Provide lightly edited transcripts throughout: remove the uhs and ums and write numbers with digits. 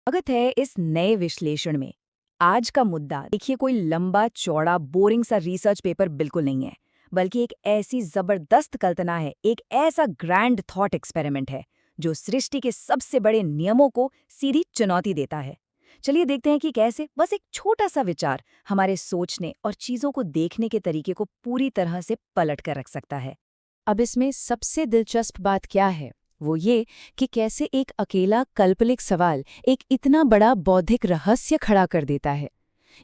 स्वागत है इस नए विश्लेषण में। आज का मुद्दा देखिए कोई लंबा चौड़ा बोरिंग सा रिसर्च पेपर बिल्कुल नहीं है, बल्कि एक ऐसी जबरदस्त कल्पना है, एक ऐसा ग्रैंड थॉट एक्सपेरिमेंट है जो सृष्टि के सबसे बड़े नियमों को सीधी चुनौती देता है। चलिए देखते हैं कि कैसे बस एक छोटा सा विचार हमारे सोचने और चीजों को देखने के तरीके को पूरी तरह से पलट कर रख सकता है। अब इसमें सबसे दिलचस्प बात क्या है? वो ये कि कैसे एक अकेला काल्पनिक सवाल एक इतना बड़ा बौद्धिक रहस्य खड़ा कर देता है।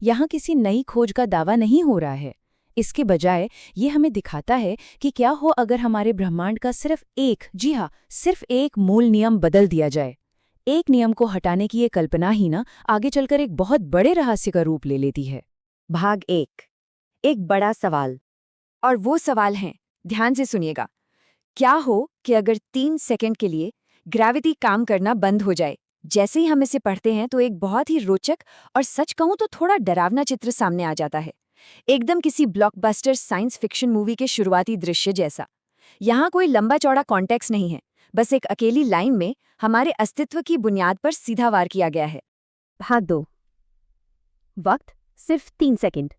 यहाँ किसी नई खोज का दावा नहीं हो रहा है। इसके बजाय ये हमें दिखाता है कि क्या हो अगर हमारे ब्रह्मांड का सिर्फ एक, जी हाँ, सिर्फ एक मूल नियम बदल दिया जाए। एक नियम को हटाने की ये कल्पना ही ना आगे चलकर एक बहुत बड़े रहस्य का रूप ले लेती है। भाग एक बड़ा सवाल। और वो सवाल है, ध्यान से सुनिएगा, क्या हो कि अगर 3 सेकंड के लिए ग्रेविटी काम करना बंद हो जाए। जैसे ही हम इसे पढ़ते हैं तो एक बहुत ही रोचक और सच कहूं तो थोड़ा डरावना चित्र सामने आ जाता है, एकदम किसी ब्लॉकबस्टर साइंस फिक्शन मूवी के शुरुआती दृश्य जैसा। यहाँ कोई लंबा चौड़ा कॉन्टेक्स्ट नहीं है, बस एक अकेली लाइन में हमारे अस्तित्व की बुनियाद पर सीधा वार किया गया है। भाग 2। वक्त सिर्फ 3 सेकंड।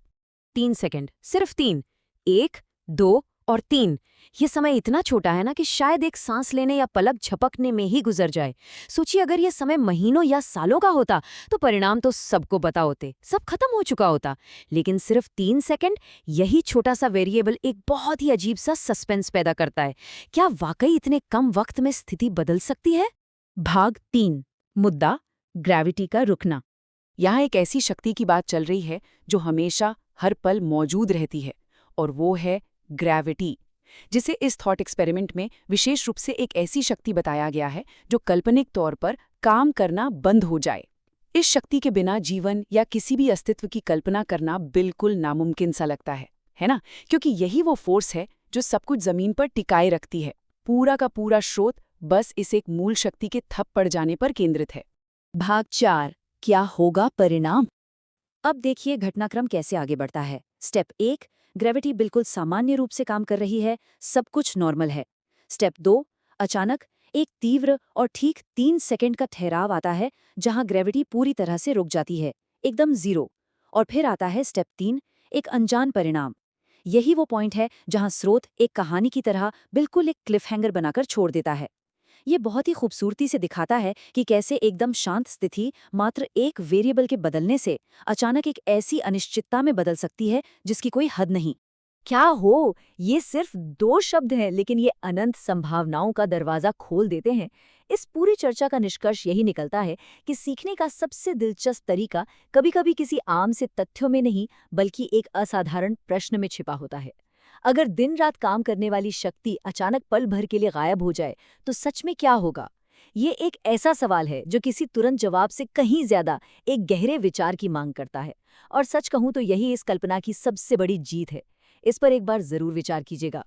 3 सेकंड, सिर्फ 3। 1, 2 और 3। ये समय इतना छोटा है ना कि शायद एक सांस लेने या पलक झपकने में ही गुजर जाए। सोचिए अगर ये समय महीनों या सालों का होता तो परिणाम तो सबको पता होते, सब खत्म हो चुका होता। लेकिन सिर्फ 3 सेकंड, यही छोटा सा वेरिएबल एक बहुत ही अजीब सा सस्पेंस पैदा करता है। क्या वाकई इतने कम वक्त में स्थिति बदल सकती है? भाग 3। मुद्दा ग्रेविटी का रुकना। यहाँ एक ऐसी शक्ति की बात चल रही है जो हमेशा हर पल मौजूद रहती है, और वो है ग्रेविटी, जिसे इस थॉट एक्सपेरिमेंट में विशेष रूप से एक ऐसी शक्ति बताया गया है जो काल्पनिक तौर पर काम करना बंद हो जाए। इस शक्ति के बिना जीवन या किसी भी अस्तित्व की कल्पना करना बिल्कुल नामुमकिन सा लगता है ना? क्योंकि यही वो फोर्स है जो सब कुछ जमीन पर टिकाए रखती है। पूरा का पूरा स्रोत बस इस एक मूल शक्ति के थप पड़ जाने पर केंद्रित है। भाग 4, क्या होगा परिणाम? अब देखिए घटनाक्रम कैसे आगे बढ़ता है। स्टेप 1, ग्रेविटी बिल्कुल सामान्य रूप से काम कर रही है, सब कुछ नॉर्मल है। स्टेप 2, अचानक एक तीव्र और ठीक 3 सेकंड का ठहराव आता है जहां ग्रेविटी पूरी तरह से रुक जाती है, एकदम जीरो। और फिर आता है स्टेप 3, एक अनजान परिणाम। यही वो पॉइंट है जहां स्रोत एक कहानी की तरह बिल्कुल एक क्लिफहैंगर बनाकर छोड़ देता है। ये बहुत ही खूबसूरती से दिखाता है कि कैसे एकदम शांत स्थिति मात्र एक वेरिएबल के बदलने से अचानक एक ऐसी अनिश्चितता में बदल सकती है जिसकी कोई हद नहीं। क्या हो, ये सिर्फ 2 शब्द हैं, लेकिन ये अनंत संभावनाओं का दरवाजा खोल देते हैं। इस पूरी चर्चा का निष्कर्ष यही निकलता है कि सीखने का सबसे दिलचस्प तरीका कभी-कभी किसी आम से तथ्यों में नहीं, बल्कि एक असाधारण प्रश्न में छिपा होता है। अगर दिन रात काम करने वाली शक्ति अचानक पल भर के लिए गायब हो जाए तो सच में क्या होगा? ये एक ऐसा सवाल है जो किसी तुरंत जवाब से कहीं ज्यादा एक गहरे विचार की मांग करता है। और सच कहूं तो यही इस कल्पना की सबसे बड़ी जीत है। इस पर एक बार जरूर विचार कीजिएगा।